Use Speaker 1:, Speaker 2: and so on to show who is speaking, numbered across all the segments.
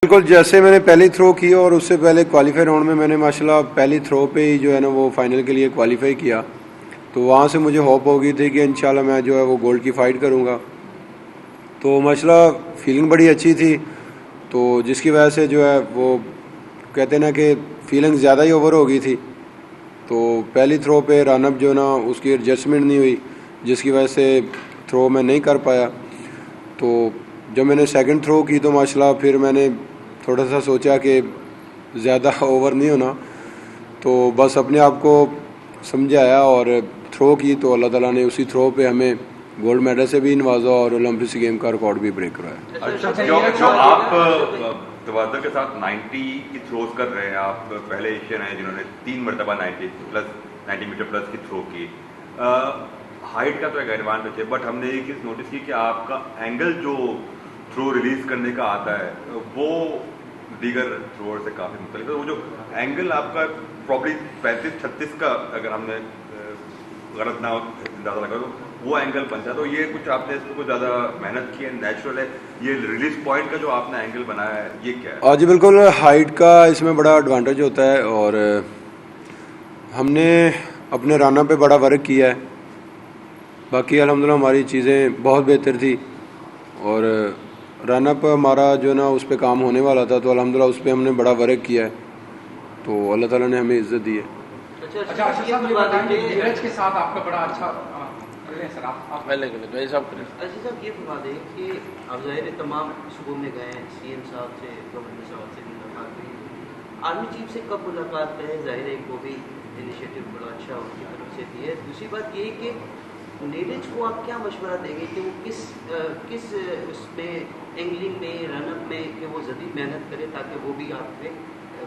Speaker 1: بالکل جیسے میں نے پہلی تھرو کی اور اس سے پہلے کوالیفائی راؤنڈ میں میں نے ماشاءاللہ پہلی تھرو پہ ہی جو ہے نا وہ فائنل کے لیے کوالیفائی کیا، تو وہاں سے مجھے ہوپ ہو گئی تھی کہ انشاءاللہ میں جو ہے وہ گولڈ کی فائٹ کروں گا. تو ماشاءاللہ فیلنگ بڑی اچھی تھی، تو جس کی وجہ سے جو ہے وہ کہتے ہیں نا کہ فیلنگ زیادہ ہی اوور ہو گئی تھی. تو پہلی تھرو پہ رن اپ جو نا اس کی ایڈجسٹمنٹ نہیں ہوئی، جس کی وجہ سے تھرو میں نہیں کر پایا. تو جب میں نے سیکنڈ تھرو کی تو ماشاءاللہ پھر میں نے تھوڑا سا سوچا کہ زیادہ اوور نہیں ہونا، تو بس اپنے آپ کو سمجھایا اور تھرو کی، تو اللہ تعالیٰ نے اسی تھرو پہ ہمیں گولڈ میڈل سے بھی نوازا اور اولمپکس گیم کا ریکارڈ بھی بریک کرایا.
Speaker 2: جو آپ توادر کے ساتھ 90 کی تھروز کر رہے ہیں، آپ پہلے ایشین ہیں جنہوں نے 3 مرتبہ 90 میٹر پلس کی تھرو کی. ہائٹ کا تو ایک ایڈوانٹیج ہے، بٹ ہم نے ایک چیز نوٹس کی کہ آپ کا اینگل جو تھرو ریلیز کرنے کا آتا ہے وہ دیگر تھروور سے کافی مختلف ہے. وہ جو اینگل آپ کا پرابلی 35-36 کا اگر ہم نے غلط نہ اندازہ لگا تو وہ اینگل بنتا ہے. تو یہ کچھ آپ نے اس کو کچھ زیادہ محنت کی ہے، نیچرل ہے؟ یہ ریلیز پوائنٹ کا جو آپ نے اینگل بنایا ہے یہ کیا ہے؟
Speaker 1: جی بالکل، ہائٹ کا اس میں بڑا ایڈوانٹیج ہوتا ہے اور ہم نے اپنے رانا پہ بڑا ورک کیا ہے. باقی الحمدللہ ہماری چیزیں بہت بہتر تھی اور رن اپ ہمارا جو نا اس پہ کام ہونے والا تھا، تو الحمدللہ اس پہ ہم نے بڑا ورک کیا ہے، تو اللہ تعالیٰ نے ہمیں عزت دی ہے.
Speaker 3: نیرج کے ساتھ آپ کا بڑا اچھا
Speaker 4: صاحب یہ فرما دیں کہ آپ ظاہر تمام صوبوں میں گئے ہیں، سی ایم صاحب سے، گورنر صاحب سے ملاقات ہوئی، آرمی چیف سے کب ملاقات ہے؟ ظاہر ہے وہ بھی انیشیٹو بڑا اچھا ان کی طرف سے دی ہے. دوسری بات یہ کہ نیرج کو آپ کیا مشورہ دیں گے کہ وہ کس اس میں اینگلنگ میں، رن اپ میں کہ وہ زیادہ محنت کرے تاکہ وہ بھی آپ پہ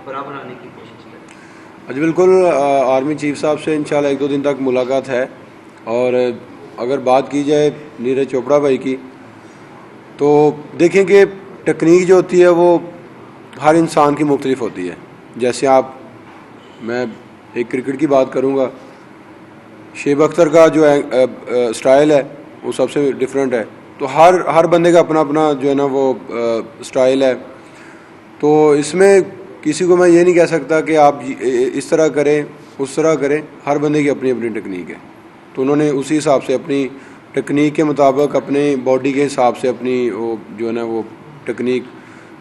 Speaker 4: برابر آنے کی کوشش کرے؟
Speaker 1: جی بالکل، آرمی چیف صاحب سے انشاءاللہ 1-2 دن تک ملاقات ہے، اور اگر بات کی جائے نیرج چوپڑا بھائی کی تو دیکھیں کہ ٹیکنیک جو ہوتی ہے وہ ہر انسان کی مختلف ہوتی ہے. جیسے میں ایک کرکٹ کی بات کروں گا، شعیب اختر کا جو سٹائل ہے وہ سب سے ڈیفرنٹ ہے، تو ہر بندے کا اپنا اپنا جو ہے نا وہ سٹائل ہے. تو اس میں کسی کو میں یہ نہیں کہہ سکتا کہ آپ اس طرح کریں اس طرح کریں، ہر بندے کی اپنی اپنی ٹیکنیک ہے. تو انہوں نے اسی حساب سے اپنی ٹیکنیک کے مطابق اپنے باڈی کے حساب سے اپنی وہ جو ہے نا وہ ٹیکنیک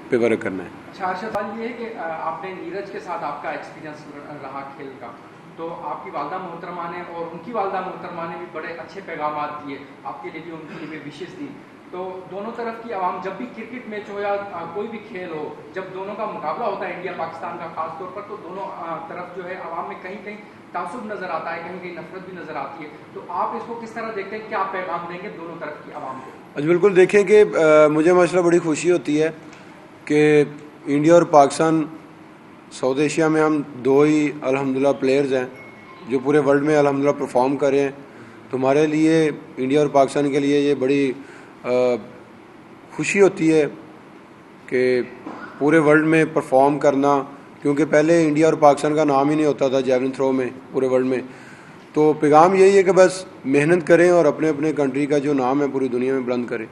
Speaker 1: پہ ورک کرنا ہے.
Speaker 3: اچھا ارشد بھائی، یہ کہ آپ نے نیرج کے ساتھ آپ کا ایکسپیرینس رہا کھیل کا، تو آپ کی والدہ محترمہ نے اور ان کی والدہ محترمہ نے بھی بڑے اچھے پیغامات دیے آپ کے لیے بھی، ان کے لیے بھی وشز دی. تو دونوں طرف کی عوام جب بھی کرکٹ میچ ہو یا کوئی بھی کھیل ہو، جب دونوں کا مقابلہ ہوتا ہے انڈیا پاکستان کا خاص طور پر، تو دونوں طرف جو ہے عوام میں کہیں کہیں تعصب نظر آتا ہے، کہیں کہیں نفرت بھی نظر آتی ہے. تو آپ اس کو کس طرح دیکھتے ہیں، کیا پیغام دیں گے دونوں طرف کی عوام کو؟
Speaker 1: بالکل، دیکھیں کہ مجھے ماشاءاللہ بڑی خوشی ہوتی ہے کہ انڈیا اور پاکستان، ساؤتھ ایشیا میں ہم 2 ہی الحمدللہ پلیئرز ہیں جو پورے ورلڈ میں الحمدللہ پرفارم کر رہے ہیں. تو ہمارے لیے انڈیا اور پاکستان کے لیے یہ بڑی خوشی ہوتی ہے کہ پورے ورلڈ میں پرفارم کرنا، کیونکہ پہلے انڈیا اور پاکستان کا نام ہی نہیں ہوتا تھا جیولن تھرو میں پورے ورلڈ میں. تو پیغام یہی ہے کہ بس محنت کریں اور اپنے اپنے کنٹری کا جو نام ہے پوری دنیا میں بلند کریں.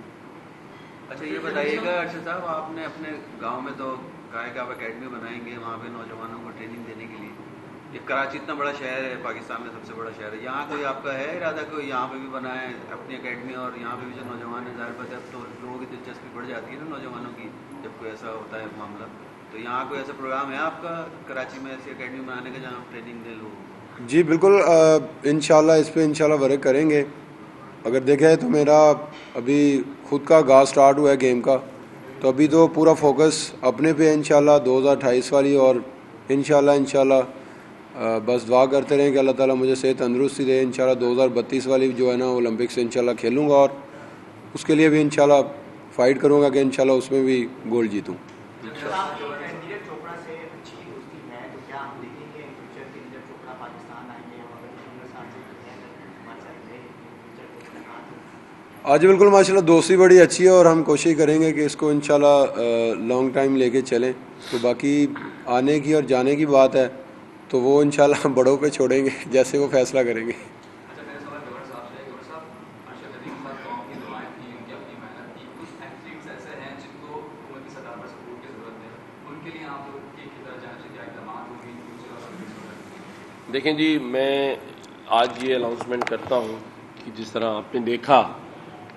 Speaker 5: اچھا یہ بتائیے گا ارشد صاحب، آپ نے اپنے گاؤں میں تو کہا ہے کہ آپ اکیڈمی بنائیں گے وہاں پہ نوجوانوں کو ٹریننگ دینے کے لیے. یہ کراچی اتنا بڑا شہر ہے، پاکستان میں سب سے بڑا شہر ہے، یہاں کوئی آپ کا ہے ارادہ کوئی یہاں پہ بھی بنائیں اپنی اکیڈمی، اور یہاں پہ بھی جو نوجوان ہیں ظاہر بات ہے تو لوگوں کی دلچسپی بڑھ جاتی ہے نا نوجوانوں کی جب کوئی ایسا ہوتا ہے معاملہ. تو یہاں کوئی ایسا پروگرام ہے آپ کا کراچی میں ایسی اکیڈمی بنانے کا جہاں ٹریننگ دیں لوگوں کو؟
Speaker 1: جی بالکل، انشاءاللہ اس پہ انشاءاللہ ورک کریں گے. اگر دیکھا ہے تو میرا ابھی خود کا آغاز سٹارٹ ہوا ہے گیم کا، تو ابھی تو پورا فوکس اپنے پہ ہے انشاءاللہ 2028 والی، اور انشاءاللہ بس دعا کرتے رہیں کہ اللہ تعالیٰ مجھے صحت تندرستی دے. انشاءاللہ 2032 والی جو ہے نا اولمپک سے انشاءاللہ کھیلوں گا، اور اس کے لیے بھی انشاءاللہ فائٹ کروں گا کہ انشاءاللہ اس میں بھی گولڈ جیتوں. آج بالکل ماشاءاللہ دوستی بڑی اچھی ہے، اور ہم کوشش کریں گے کہ اس کو انشاءاللہ لانگ ٹائم لے کے چلیں. تو باقی آنے کی اور جانے کی بات ہے تو وہ انشاءاللہ بڑوں پہ چھوڑیں گے جیسے وہ فیصلہ کریں گے.
Speaker 3: کے لیے آپ لوگ کی طرح جانا چاہیے اقدامات ہوگی
Speaker 6: دیکھیں جی، میں آج یہ اناؤنسمنٹ کرتا ہوں کہ جس طرح آپ نے دیکھا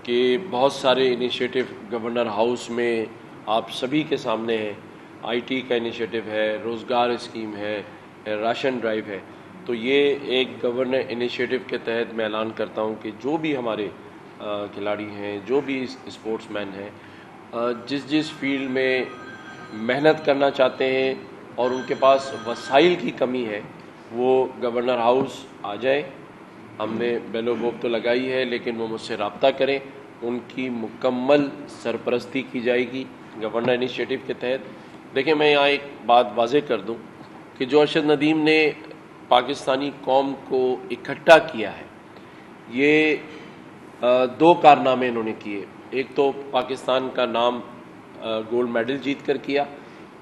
Speaker 6: کہ بہت سارے انیشیٹو گورنر ہاؤس میں آپ سبھی کے سامنے ہیں. آئی ٹی کا انیشیٹو ہے، روزگار اسکیم ہے، راشن ڈرائیو ہے. تو یہ ایک گورنر انیشیٹو کے تحت میں اعلان کرتا ہوں کہ جو بھی ہمارے کھلاڑی ہیں، جو بھی اسپورٹس مین ہیں، جس فیلڈ میں محنت کرنا چاہتے ہیں اور ان کے پاس وسائل کی کمی ہے، وہ گورنر ہاؤس آ جائیں. ہم نے بیل و بوب تو لگائی ہے، لیکن وہ مجھ سے رابطہ کریں. ان کی مکمل سرپرستی کی جائے گی گورنر انیشیٹو کے تحت. دیکھیں، میں یہاں ایک بات واضح کر دوں کہ جو ارشد ندیم نے پاکستانی قوم کو اکٹھا کیا ہے، یہ دو کارنامے انہوں نے کیے. ایک تو پاکستان کا نام گولڈ میڈل جیت کر کیا،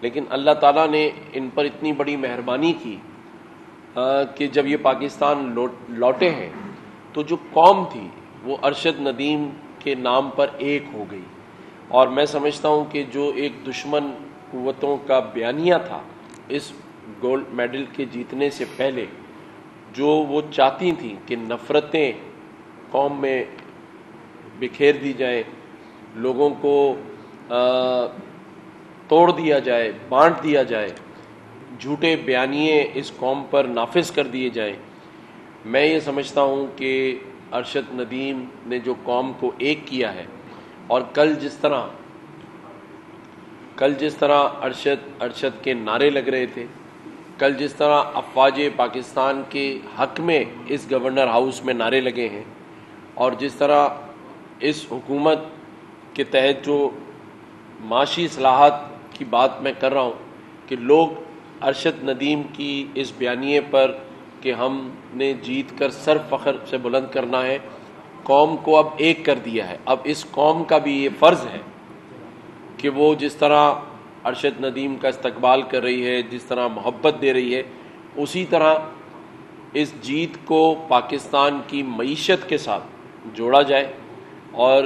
Speaker 6: لیکن اللہ تعالیٰ نے ان پر اتنی بڑی مہربانی کی کہ جب یہ پاکستان لوٹے ہیں تو جو قوم تھی وہ ارشد ندیم کے نام پر ایک ہو گئی. اور میں سمجھتا ہوں کہ جو ایک دشمن قوتوں کا بیانیہ تھا اس گولڈ میڈل کے جیتنے سے پہلے، جو وہ چاہتی تھیں کہ نفرتیں قوم میں بکھیر دی جائیں، لوگوں کو توڑ دیا جائے، بانٹ دیا جائے، جھوٹے بیانیے اس قوم پر نافذ کر دیے جائیں، میں یہ سمجھتا ہوں کہ ارشد ندیم نے جو قوم کو ایک کیا ہے، اور کل جس طرح ارشد کے نعرے لگ رہے تھے، کل جس طرح افواج پاکستان کے حق میں اس گورنر ہاؤس میں نعرے لگے ہیں، اور جس طرح اس حکومت کے تحت جو معاشی اصلاحات کی بات میں کر رہا ہوں کہ لوگ ارشد ندیم کی اس بیانیے پر کہ ہم نے جیت کر سر فخر سے بلند کرنا ہے، قوم کو اب ایک کر دیا ہے. اب اس قوم کا بھی یہ فرض ہے کہ وہ جس طرح ارشد ندیم کا استقبال کر رہی ہے، جس طرح محبت دے رہی ہے، اسی طرح اس جیت کو پاکستان کی معیشت کے ساتھ جوڑا جائے. اور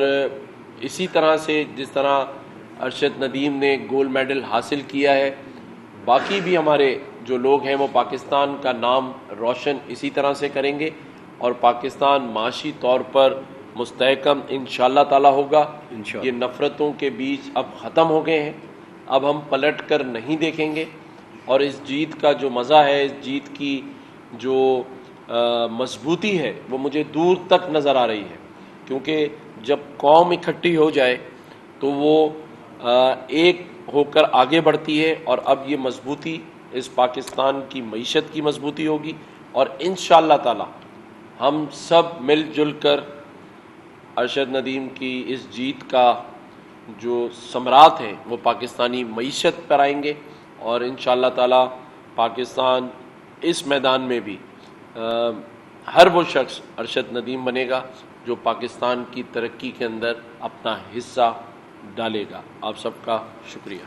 Speaker 6: اسی طرح سے جس طرح ارشد ندیم نے گولڈ میڈل حاصل کیا ہے، باقی بھی ہمارے جو لوگ ہیں وہ پاکستان کا نام روشن اسی طرح سے کریں گے، اور پاکستان معاشی طور پر مستحکم انشاءاللہ تعالی ہوگا. یہ نفرتوں کے بیچ اب ختم ہو گئے ہیں، اب ہم پلٹ کر نہیں دیکھیں گے. اور اس جیت کا جو مزہ ہے، اس جیت کی جو مضبوطی ہے، وہ مجھے دور تک نظر آ رہی ہے. کیونکہ جب قوم اکٹھی ہو جائے تو وہ ایک ہو کر آگے بڑھتی ہے، اور اب یہ مضبوطی اس پاکستان کی معیشت کی مضبوطی ہوگی. اور انشاءاللہ تعالی ہم سب مل جل کر ارشد ندیم کی اس جیت کا جو ثمرات ہیں وہ پاکستانی معیشت پر آئیں گے. اور انشاءاللہ تعالی پاکستان اس میدان میں بھی ہر وہ شخص ارشد ندیم بنے گا جو پاکستان کی ترقی کے اندر اپنا حصہ ڈالے گا. آپ سب کا شکریہ.